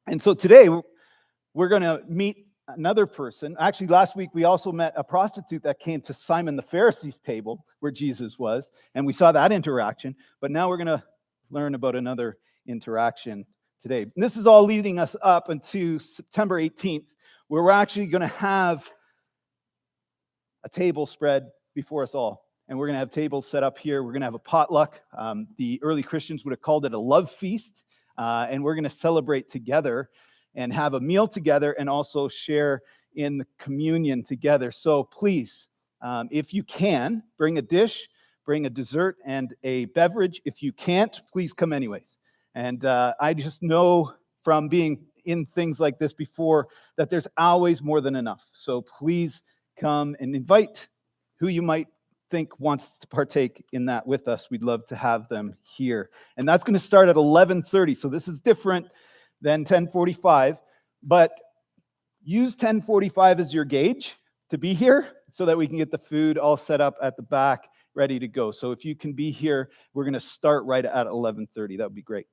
And so today we're going to meet another person. Actually, last week we also met a prostitute that came to Simon the Pharisee's table where Jesus was, and we saw that interaction. But now we're going to learn about another interaction today. And this is all leading us up into September 18th, where we're actually going to have a table spread before us all. And we're going to have tables set up here. We're going to have a potluck. The early Christians would have called it a love feast. And we're going to celebrate together and have a meal together and also share in the communion together. So please, if you can, bring a dish, bring a dessert and a beverage. If you can't, please come anyways. And I just know from being in things like this before that there's always more than enough. So please come and invite who you might think wants to partake in that with us. We'd love to have them here. And that's going to start at 11:30. So this is different than 10:45, but use 10:45 as your gauge to be here so that we can get the food all set up at the back, ready to go. So if you can be here, we're going to start right at 11:30. That would be great.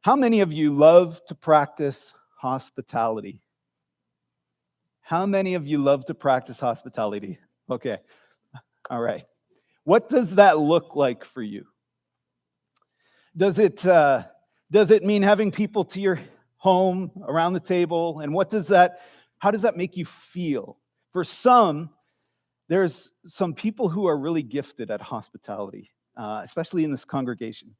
How many of you love to practice hospitality? How many of you love to practice hospitality? Okay. All right. What does that look like for you? Does it mean having people to your home around the table? And how does that make you feel? For some, there's some people who are really gifted at hospitality, especially in this congregation,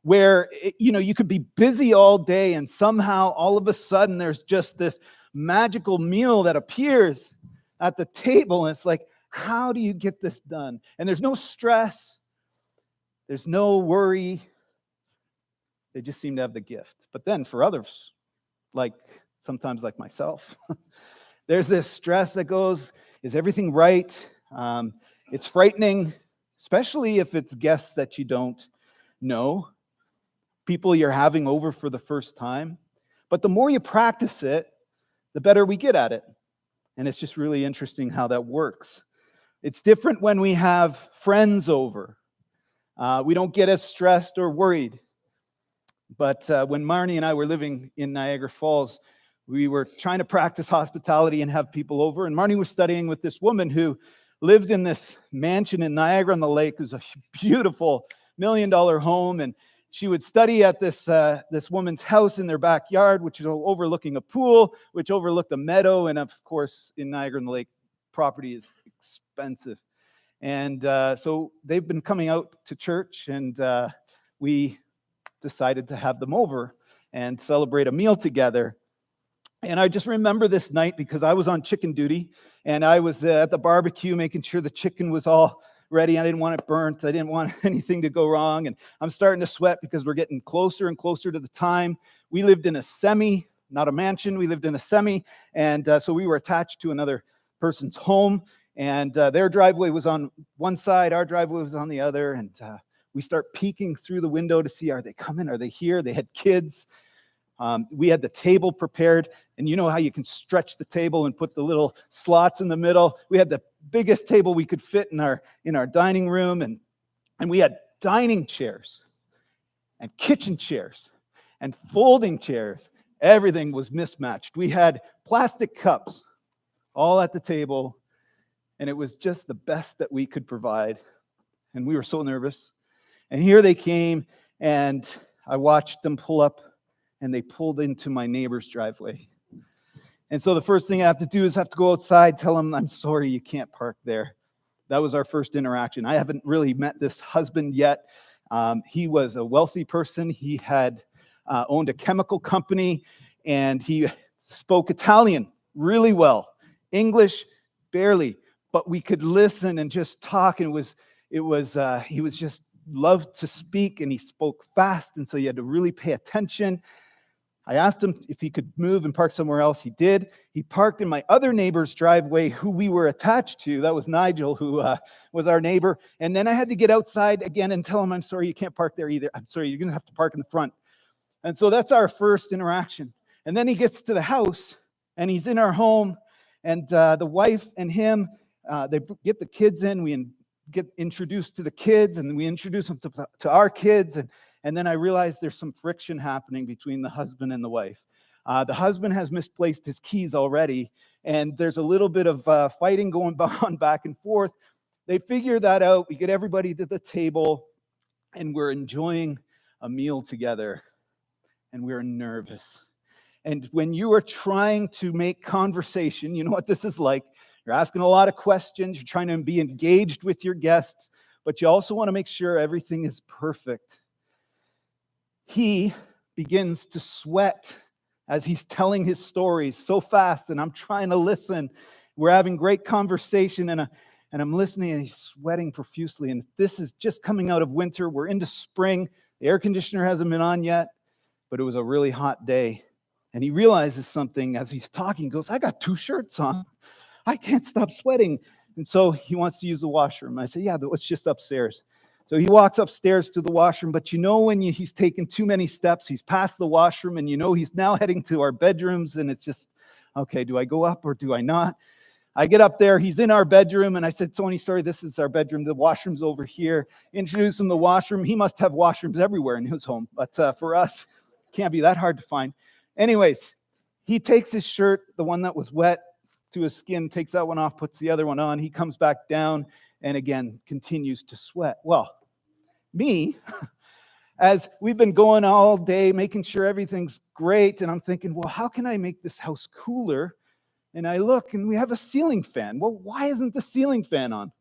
where you could be busy all day and somehow all of a sudden there's just this magical meal that appears at the table, and it's like, how do you get this done? And there's no stress, there's no worry. They just seem to have the gift. But then for others, sometimes like myself, there's this stress that goes, is everything right? It's frightening, especially if it's guests that you don't know, people you're having over for the first time. But the more you practice it, the better we get at it. And it's just really interesting how that works. It's different when we have friends over. We don't get as stressed or worried. But when Marnie and I were living in Niagara Falls, we were trying to practice hospitality and have people over. And Marnie was studying with this woman who lived in this mansion in Niagara on the Lake. It was a beautiful $1 million home. And she would study at this woman's house in their backyard, which is overlooking a pool, which overlooked a meadow. And of course, in Niagara on the Lake, property is expensive. And so they've been coming out to church, and we decided to have them over and celebrate a meal together. And I just remember this night because I was on chicken duty, and I was at the barbecue making sure the chicken was all ready. I didn't want it burnt. I didn't want anything to go wrong. And I'm starting to sweat because we're getting closer and closer to the time. We lived in a semi, not a mansion. We lived in a semi. And so we were attached to another person's home. And their driveway was on one side. Our driveway was on the other. And we start peeking through the window to see, are they coming? Are they here? They had kids. We had the table prepared, and you know how you can stretch the table and put the little slots in the middle. We had the biggest table we could fit in our dining room, and we had dining chairs and kitchen chairs and folding chairs. Everything was mismatched. We had plastic cups all at the table, and it was just the best that we could provide. And we were so nervous. And here they came, and I watched them pull up, and they pulled into my neighbor's driveway. And so the first thing I have to do is have to go outside, tell them, I'm sorry, you can't park there. That was our first interaction. I haven't really met this husband yet. He was a wealthy person. He had owned a chemical company, and he spoke Italian really well. English, barely. But we could listen and just talk, and he was just loved to speak, and he spoke fast, and so you had to really pay attention. I asked him if he could move and park somewhere else. He did. He parked in my other neighbor's driveway, who we were attached to. That was Nigel, who was our neighbor. And then I had to get outside again and tell him, I'm sorry, you can't park there either. I'm sorry, you're going to have to park in the front. And so that's our first interaction. And then he gets to the house, and he's in our home, and the wife and him, they get the kids in. We get introduced to the kids, and we introduce them to our kids, and then I realized there's some friction happening between the husband and the wife. The husband has misplaced his keys already, and there's a little bit of fighting going on back and forth. They figure that out. We get everybody to the table, and we're enjoying a meal together, and we're nervous. And when you are trying to make conversation, you know what this is like. You're asking a lot of questions. You're trying to be engaged with your guests, but you also want to make sure everything is perfect. He begins to sweat as he's telling his stories so fast, and I'm trying to listen. We're having great conversation, and I'm listening, and he's sweating profusely. And this is just coming out of winter. We're into spring. The air conditioner hasn't been on yet, but it was a really hot day. And he realizes something as he's talking. He goes, I got 2 shirts on. I can't stop sweating. And so he wants to use the washroom. I say, yeah, but it's just upstairs. So he walks upstairs to the washroom. But you know when he's taken too many steps, he's past the washroom, and you know he's now heading to our bedrooms. And it's just, okay, do I go up or do I not? I get up there. He's in our bedroom. And I said, Tony, sorry, this is our bedroom. The washroom's over here. Introduce him to the washroom. He must have washrooms everywhere in his home. But for us, it can't be that hard to find. Anyways, he takes his shirt, the one that was wet, to his skin, takes that one off, puts the other one on. He comes back down and again continues to sweat. Well, me, as we've been going all day, making sure everything's great, and I'm thinking, well, how can I make this house cooler? And I look, and we have a ceiling fan. Well, why isn't the ceiling fan on?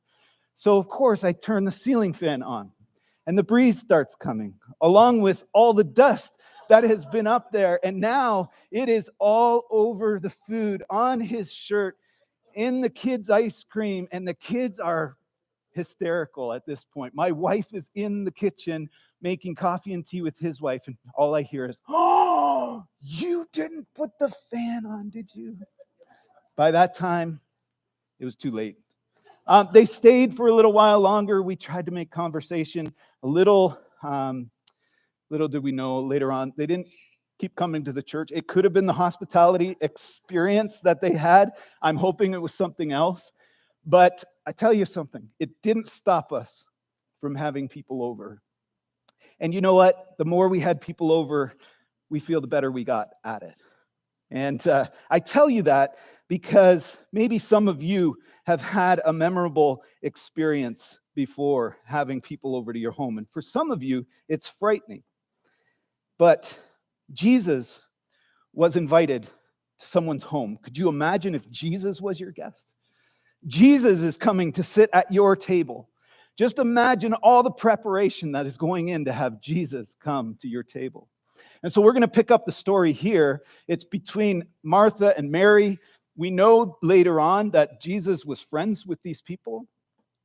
So, of course, I turn the ceiling fan on, and the breeze starts coming, along with all the dust that has been up there, and now it is all over the food, on his shirt, in the kids' ice cream, and the kids are hysterical at this point. My wife is in the kitchen making coffee and tea with his wife, and all I hear is, oh, you didn't put the fan on, did you? By that time, it was too late. They stayed for a little while longer. We tried to make conversation a little. Little did we know later on, they didn't keep coming to the church. It could have been the hospitality experience that they had. I'm hoping it was something else. But I tell you something, it didn't stop us from having people over. And you know what? The more we had people over, we feel the better we got at it. And I tell you that because maybe some of you have had a memorable experience before having people over to your home. And for some of you, it's frightening. But Jesus was invited to someone's home. Could you imagine if Jesus was your guest? Jesus is coming to sit at your table. Just imagine all the preparation that is going in to have Jesus come to your table. And so we're going to pick up the story here. It's between Martha and Mary. We know later on that Jesus was friends with these people.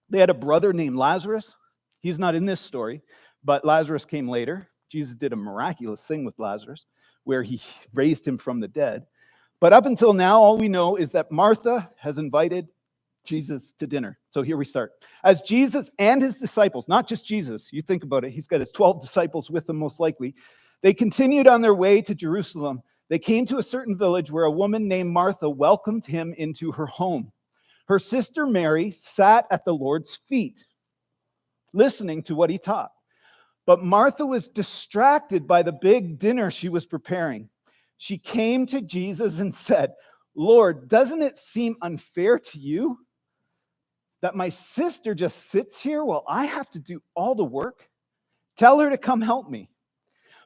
They had a brother named Lazarus. He's not in this story, but Lazarus came later. Jesus did a miraculous thing with Lazarus where he raised him from the dead. But up until now, all we know is that Martha has invited Jesus to dinner. So here we start. As Jesus and his disciples, not just Jesus, you think about it, he's got his 12 disciples with him most likely. They continued on their way to Jerusalem. They came to a certain village where a woman named Martha welcomed him into her home. Her sister Mary sat at the Lord's feet, listening to what he taught. But Martha was distracted by the big dinner she was preparing. She came to Jesus and said, Lord, doesn't it seem unfair to you that my sister just sits here while I have to do all the work? Tell her to come help me.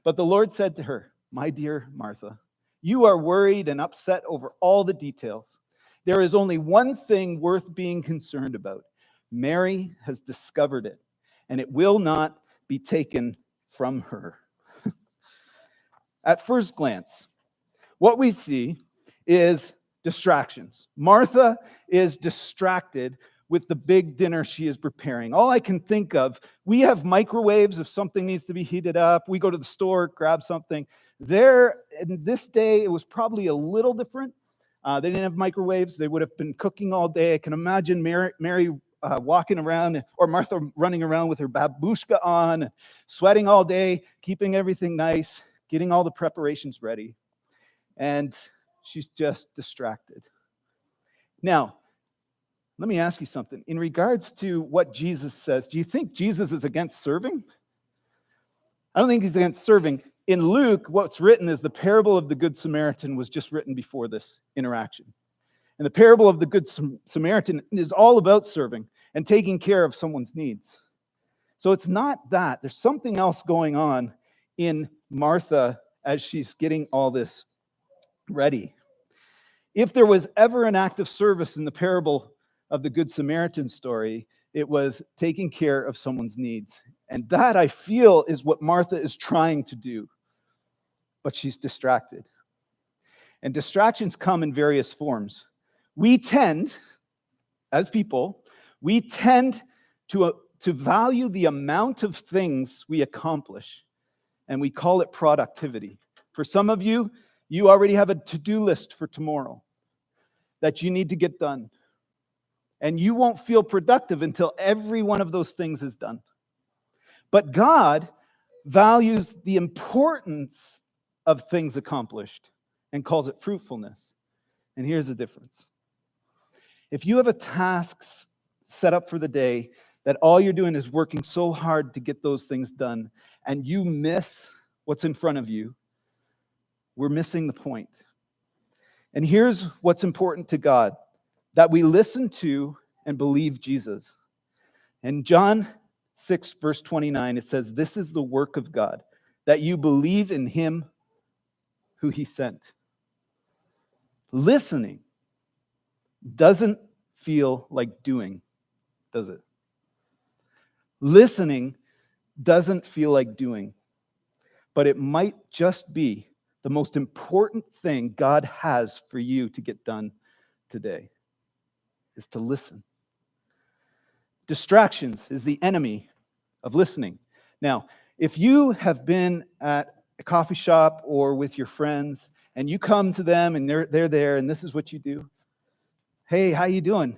But the Lord said to her, my dear Martha, you are worried and upset over all the details. There is only one thing worth being concerned about. Mary has discovered it, and it will not be taken from her. At first glance, what we see is distractions. Martha is distracted with the big dinner she is preparing. All I can think of, we have microwaves if something needs to be heated up. We go to the store, grab something. There, in this day, it was probably a little different. They didn't have microwaves. They would have been cooking all day. I can imagine Mary walking around, or Martha running around with her babushka on, sweating all day, keeping everything nice, getting all the preparations ready. And she's just distracted. Now, let me ask you something. In regards to what Jesus says, do you think Jesus is against serving? I don't think he's against serving. In Luke, what's written is the parable of the Good Samaritan was just written before this interaction. And the parable of the Good Samaritan is all about serving and taking care of someone's needs. So it's not that. There's something else going on in Martha as she's getting all this ready. If there was ever an act of service in the parable of the Good Samaritan story, it was taking care of someone's needs. And that, I feel, is what Martha is trying to do. But she's distracted. And distractions come in various forms. We tend, as people, to value the amount of things we accomplish, and we call it productivity. For some of you, you already have a to-do list for tomorrow that you need to get done. And you won't feel productive until every one of those things is done. But God values the importance of things accomplished and calls it fruitfulness. And here's the difference. If you have a task set up for the day that all you're doing is working so hard to get those things done, and you miss what's in front of you, we're missing the point. And here's what's important to God, that we listen to and believe Jesus. In John 6, verse 29, it says, "This is the work of God, that you believe in him who he sent." Listening doesn't feel like doing, does it? Listening doesn't feel like doing, but it might just be the most important thing God has for you to get done today, is to listen. Distractions is the enemy of listening. Now, if you have been at a coffee shop or with your friends and you come to them and they're there and this is what you do. "Hey, how you doing?"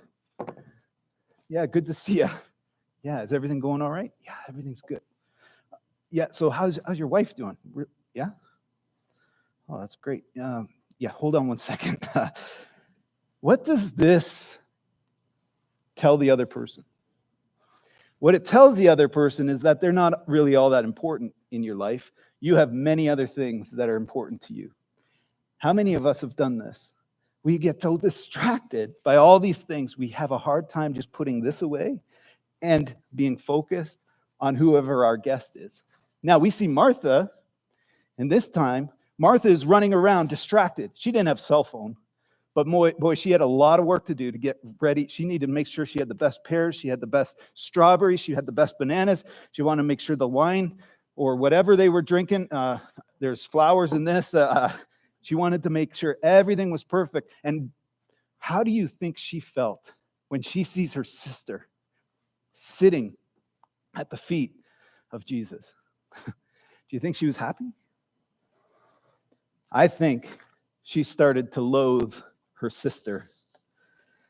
"Yeah, good to see you." "Yeah, is everything going all right?" "Yeah, everything's good." "Yeah, so how's your wife doing?" "Yeah." "Oh, that's great. Yeah, hold on one second." What does this tell the other person? What it tells the other person is that they're not really all that important in your life. You have many other things that are important to you. How many of us have done this? We get so distracted by all these things, we have a hard time just putting this away and being focused on whoever our guest is. Now, we see Martha, and this time, Martha is running around distracted. She didn't have a cell phone, but boy, she had a lot of work to do to get ready. She needed to make sure she had the best pears, she had the best strawberries, she had the best bananas. She wanted to make sure the wine or whatever they were drinking, there's flowers in this. She wanted to make sure everything was perfect. And how do you think she felt when she sees her sister sitting at the feet of Jesus? Do you think she was happy? I think she started to loathe her sister.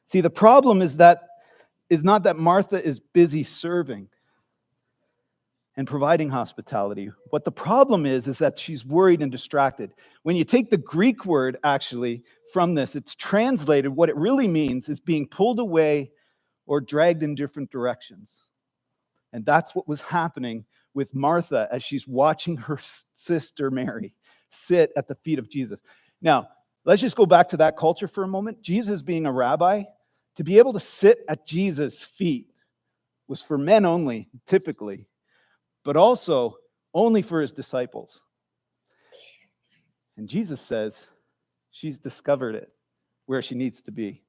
See, the problem is not that Martha is busy serving and providing hospitality. What the problem is that she's worried and distracted. When you take the Greek word, actually, from this, it's translated, what it really means is being pulled away or dragged in different directions. And that's what was happening with Martha as she's watching her sister Mary sit at the feet of Jesus. Now, let's just go back to that culture for a moment. Jesus being a rabbi, to be able to sit at Jesus' feet was for men only, typically, but also only for his disciples. And Jesus says she's discovered it where she needs to be.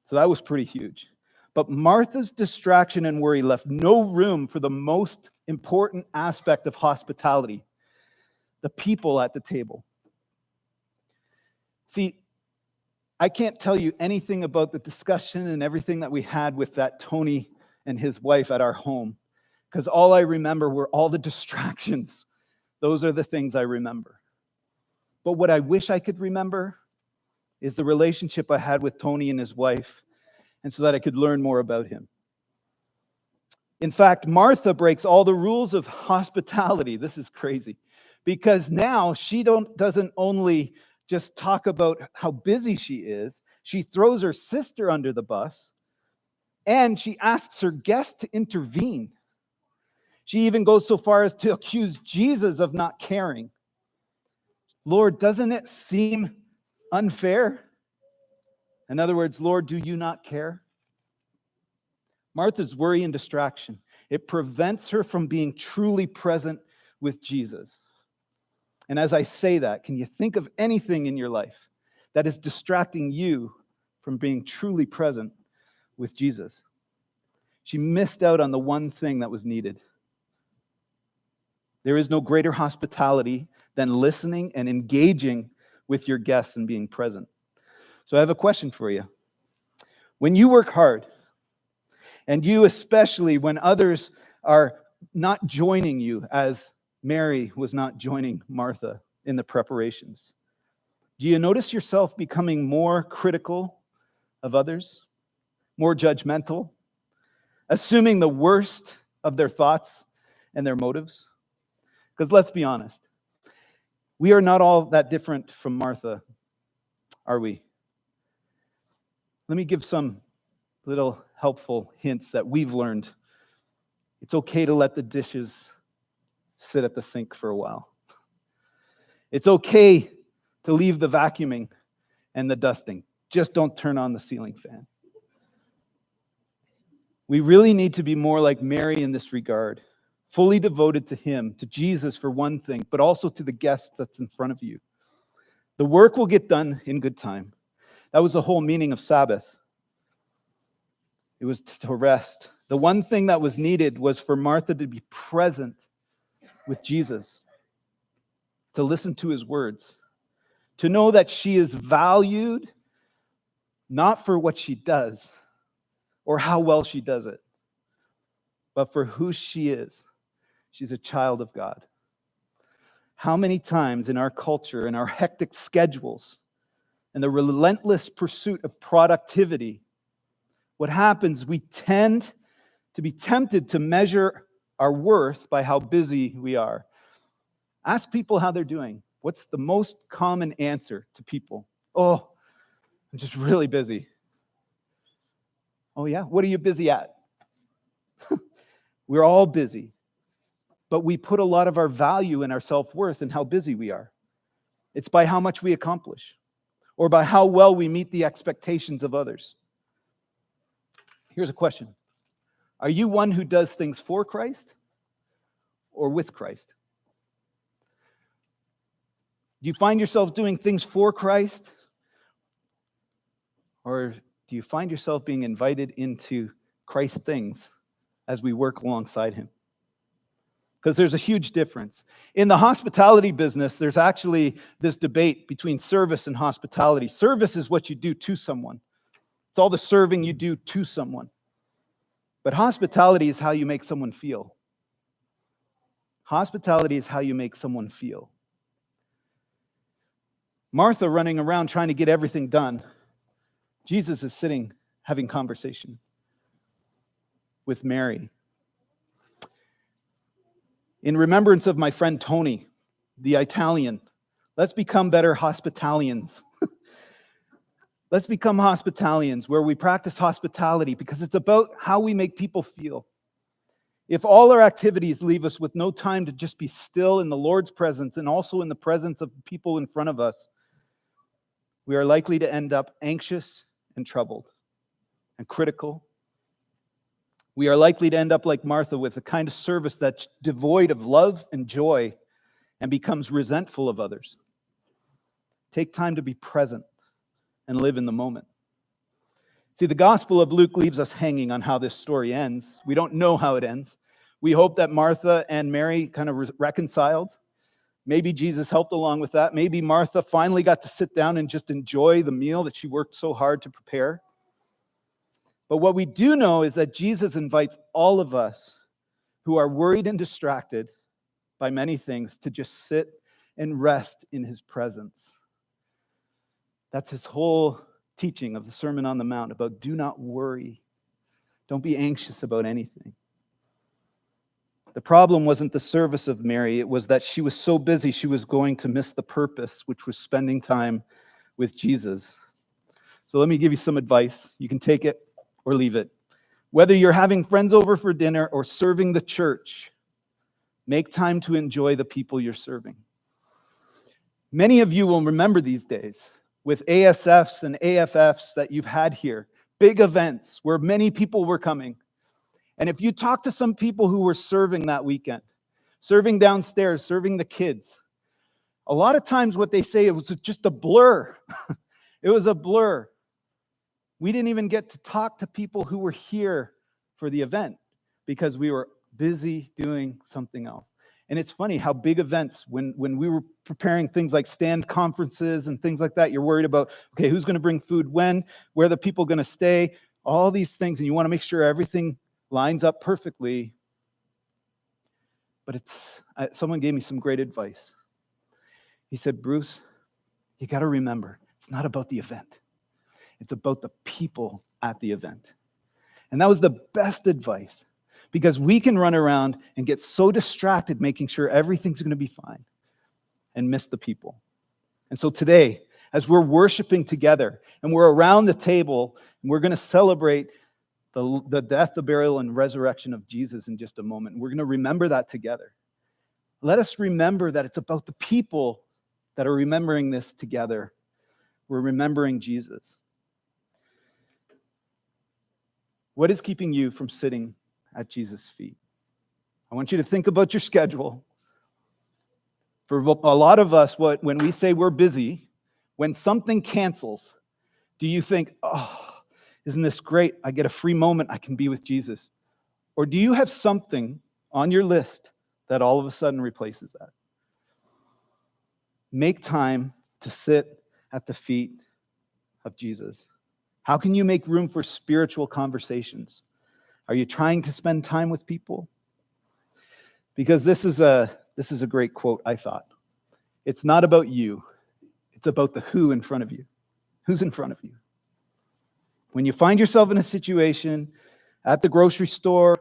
So that was pretty huge. But Martha's distraction and worry left no room for the most important aspect of hospitality, the people at the table. See, I can't tell you anything about the discussion and everything that we had with that Tony and his wife at our home, because all I remember were all the distractions. Those are the things I remember. But what I wish I could remember is the relationship I had with Tony and his wife, and so that I could learn more about him. In fact, Martha breaks all the rules of hospitality. This is crazy, because now she doesn't only just talk about how busy she is, she throws her sister under the bus, and she asks her guest to intervene. She even goes so far as to accuse Jesus of not caring. Lord, doesn't it seem unfair? In other words, Lord, do you not care? Martha's worry and distraction, it prevents her from being truly present with Jesus. And as I say that, can you think of anything in your life that is distracting you from being truly present with Jesus? She missed out on the one thing that was needed. There is no greater hospitality than listening and engaging with your guests and being present. So I have a question for you. When you work hard, and you especially when others are not joining you, as Mary was not joining Martha in the preparations, do you notice yourself becoming more critical of others, more judgmental, assuming the worst of their thoughts and their motives? Because let's be honest, we are not all that different from Martha, are we? Let me give some little helpful hints that we've learned. It's okay to let the dishes sit at the sink for a while. It's okay to leave the vacuuming and the dusting. Just don't turn on the ceiling fan. We really need to be more like Mary in this regard, fully devoted to him, to Jesus for one thing, but also to the guest that's in front of you. The work will get done in good time. That was the whole meaning of Sabbath. It was to rest. The one thing that was needed was for Martha to be present with Jesus, to listen to his words, to know that she is valued not for what she does or how well she does it, but for who she is. She's a child of God. How many times in our culture, in our hectic schedules, and the relentless pursuit of productivity, what happens, we tend to be tempted to measure our worth by how busy we are. Ask people how they're doing. What's the most common answer to people? Oh, I'm just really busy. Oh yeah? What are you busy at? We're all busy. But we put a lot of our value and our self-worth in how busy we are. It's by how much we accomplish or by how well we meet the expectations of others. Here's a question. Are you one who does things for Christ or with Christ? Do you find yourself doing things for Christ? Or do you find yourself being invited into Christ things as we work alongside him? Because there's a huge difference. In the hospitality business, there's actually this debate between service and hospitality. Service is what you do to someone. It's all the serving you do to someone. But hospitality is how you make someone feel. Hospitality is how you make someone feel. Martha running around trying to get everything done. Jesus is sitting having conversation with Mary. In remembrance of my friend Tony, the Italian, let's become better hospitalians. Let's become hospitalians where we practice hospitality because it's about how we make people feel. If all our activities leave us with no time to just be still in the Lord's presence and also in the presence of people in front of us, we are likely to end up anxious and troubled and critical. We are likely to end up like Martha with a kind of service that's devoid of love and joy and becomes resentful of others. Take time to be present and live in the moment. See, the Gospel of Luke leaves us hanging on how this story ends. We don't know how it ends. We hope that Martha and Mary kind of reconciled. Maybe Jesus helped along with that. Maybe Martha finally got to sit down and just enjoy the meal that she worked so hard to prepare. But what we do know is that Jesus invites all of us who are worried and distracted by many things to just sit and rest in his presence. That's his whole teaching of the Sermon on the Mount about do not worry. Don't be anxious about anything. The problem wasn't the service of Mary. It was that she was so busy she was going to miss the purpose, which was spending time with Jesus. So let me give you some advice. You can take it or leave it. Whether you're having friends over for dinner or serving the church, make time to enjoy the people you're serving. Many of you will remember these days with ASFs and AFFs that you've had here, big events where many people were coming. And if you talk to some people who were serving that weekend, serving downstairs, serving the kids, a lot of times what they say, it was just a blur. It was a blur. We didn't even get to talk to people who were here for the event because we were busy doing something else. And it's funny how big events, when we were preparing things like stand conferences and things like that, you're worried about, okay, who's going to bring food when, where are the people going to stay, all these things, and you want to make sure everything lines up perfectly. But someone gave me some great advice. He said, Bruce, you got to remember, it's not about the event. It's about the people at the event. And that was the best advice. Because we can run around and get so distracted making sure everything's going to be fine and miss the people. And so today, as we're worshiping together and we're around the table and we're going to celebrate the death, the burial, and resurrection of Jesus in just a moment, we're going to remember that together. Let us remember that it's about the people that are remembering this together. We're remembering Jesus. What is keeping you from sitting at Jesus' feet? I want you to think about your schedule. For a lot of us, when we say we're busy, when something cancels, do you think, oh, isn't this great? I get a free moment. I can be with Jesus. Or do you have something on your list that all of a sudden replaces that? Make time to sit at the feet of Jesus. How can you make room for spiritual conversations? Are you trying to spend time with people? Because this is a great quote, I thought. It's not about you. It's about the who in front of you. Who's in front of you? When you find yourself in a situation at the grocery store,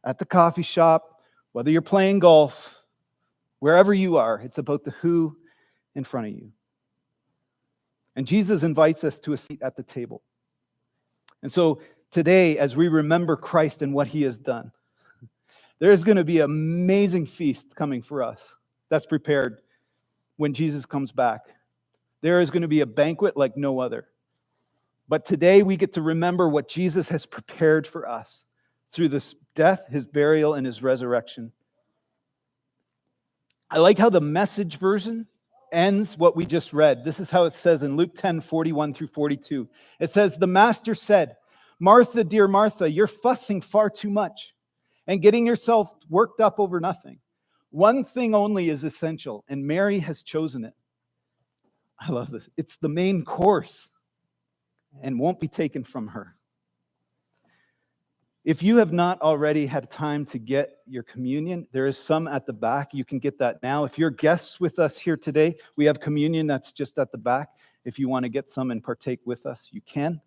at the coffee shop, whether you're playing golf, wherever you are, it's about the who in front of you. And Jesus invites us to a seat at the table. And so today, as we remember Christ and what he has done, there is going to be an amazing feast coming for us that's prepared when Jesus comes back. There is going to be a banquet like no other. But today we get to remember what Jesus has prepared for us through this death, his burial, and his resurrection. I like how the Message version ends what we just read. This is how it says in Luke 10:41 through 42. It says, the master said, Martha, dear Martha, you're fussing far too much and getting yourself worked up over nothing. One thing only is essential, and Mary has chosen it. I love this. It's the main course and won't be taken from her. If you have not already had time to get your communion, there is some at the back. You can get that now. If you're guests with us here today, we have communion that's just at the back. If you want to get some and partake with us, you can.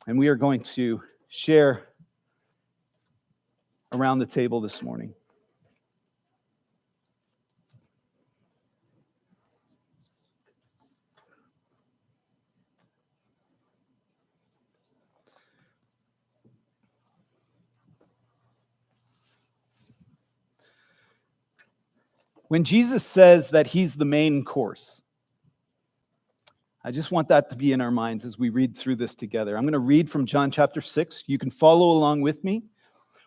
And we are going to share around the table this morning. When Jesus says that he's the main course, I just want that to be in our minds as we read through this together. I'm going to read from John chapter 6. You can follow along with me,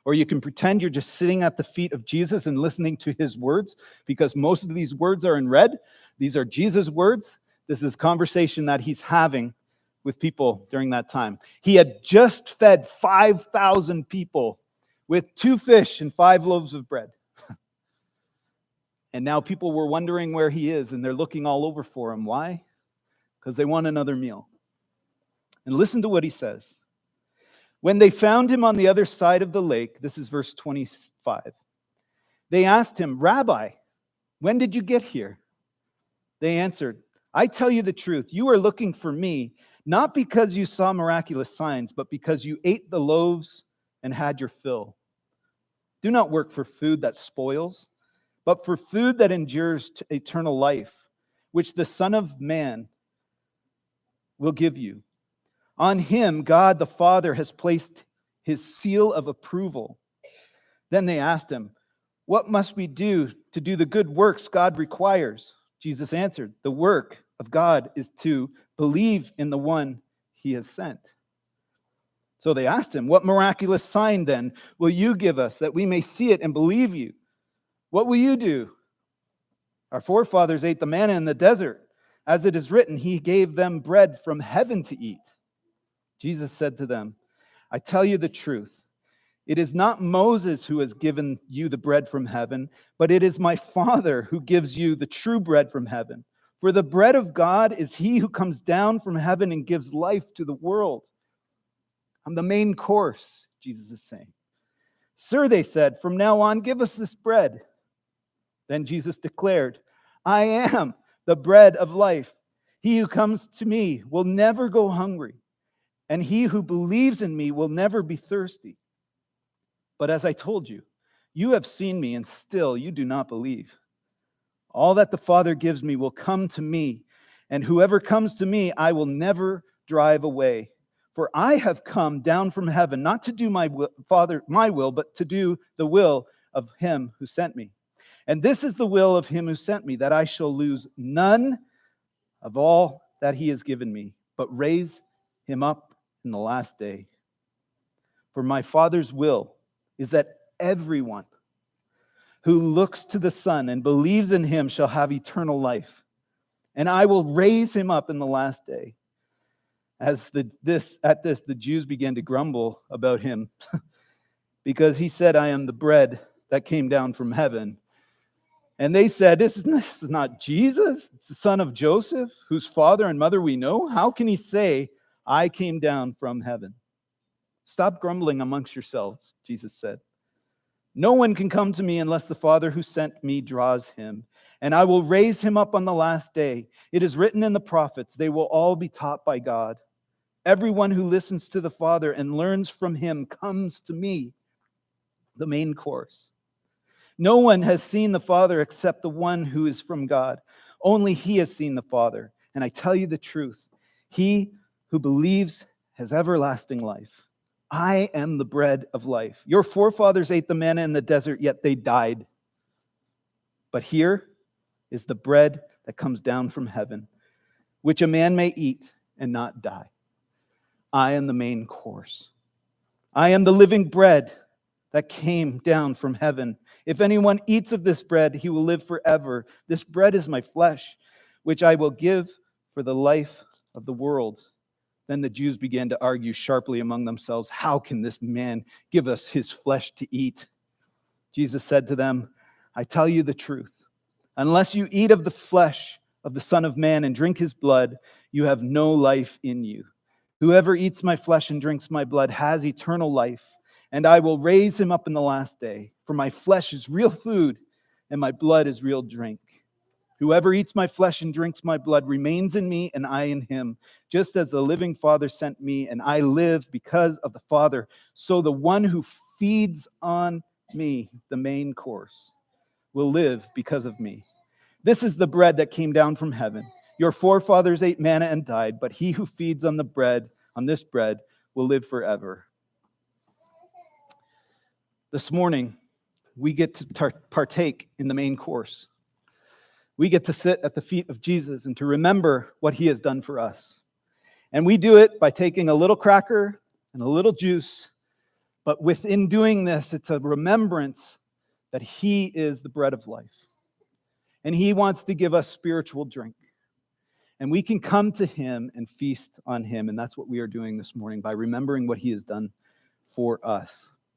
or you can pretend you're just sitting at the feet of Jesus and listening to his words, because most of these words are in red. These are Jesus' words. This is conversation that he's having with people during that time. He had just fed 5,000 people with 2 fish and 5 loaves of bread. And now people were wondering where he is, and they're looking all over for him. Why? Because they want another meal. And listen to what he says. When they found him on the other side of the lake, this is verse 25, they asked him, Rabbi, when did you get here? They answered, I tell you the truth, you are looking for me, not because you saw miraculous signs, but because you ate the loaves and had your fill. Do not work for food that spoils, but for food that endures to eternal life, which the Son of Man will give you. On him, God the Father has placed his seal of approval. Then they asked him, what must we do to do the good works God requires? Jesus answered, "The work of God is to believe in the one he has sent." So they asked him, "What miraculous sign then will you give us that we may see it and believe you? What will you do? Our forefathers ate the manna in the desert. As it is written, he gave them bread from heaven to eat." Jesus said to them, "I tell you the truth. It is not Moses who has given you the bread from heaven, but it is my Father who gives you the true bread from heaven. For the bread of God is he who comes down from heaven and gives life to the world." I'm the main course, Jesus is saying. "Sir," they said, "from now on, give us this bread." Then Jesus declared, "I am the bread of life. He who comes to me will never go hungry, and he who believes in me will never be thirsty. But as I told you, you have seen me, and still you do not believe. All that the Father gives me will come to me, and whoever comes to me, I will never drive away. For I have come down from heaven, not to do my will, but to do the will of him who sent me. And this is the will of him who sent me, that I shall lose none of all that he has given me, but raise him up in the last day. For my Father's will is that everyone who looks to the Son and believes in him shall have eternal life, and I will raise him up in the last day." At this, the Jews began to grumble about him because he said, "I am the bread that came down from heaven." And they said, this is not Jesus, it's the son of Joseph, whose father and mother we know. How can he say, "I came down from heaven"? "Stop grumbling amongst yourselves," Jesus said. "No one can come to me unless the Father who sent me draws him, and I will raise him up on the last day. It is written in the prophets, they will all be taught by God. Everyone who listens to the Father and learns from him comes to me." The main course. "No one has seen the Father except the one who is from God. Only he has seen the Father. And I tell you the truth, he who believes has everlasting life. I am the bread of life. Your forefathers ate the manna in the desert, yet they died. But here is the bread that comes down from heaven, which a man may eat and not die. I am the main course. I am the living bread that came down from heaven. If anyone eats of this bread, he will live forever. This bread is my flesh, which I will give for the life of the world." Then the Jews began to argue sharply among themselves, "How can this man give us his flesh to eat?" Jesus said to them, "I tell you the truth. Unless you eat of the flesh of the Son of Man and drink his blood, you have no life in you. Whoever eats my flesh and drinks my blood has eternal life, and I will raise him up in the last day. For my flesh is real food, and my blood is real drink. Whoever eats my flesh and drinks my blood remains in me, and I in him. Just as the living Father sent me, and I live because of the Father, so the one who feeds on me," the main course, "will live because of me. This is the bread that came down from heaven. Your forefathers ate manna and died, but he who feeds on this bread, will live forever." This morning, we get to partake in the main course. We get to sit at the feet of Jesus and to remember what he has done for us. And we do it by taking a little cracker and a little juice, but within doing this, it's a remembrance that he is the bread of life. And he wants to give us spiritual drink. And we can come to him and feast on him. And that's what we are doing this morning by remembering what he has done for us.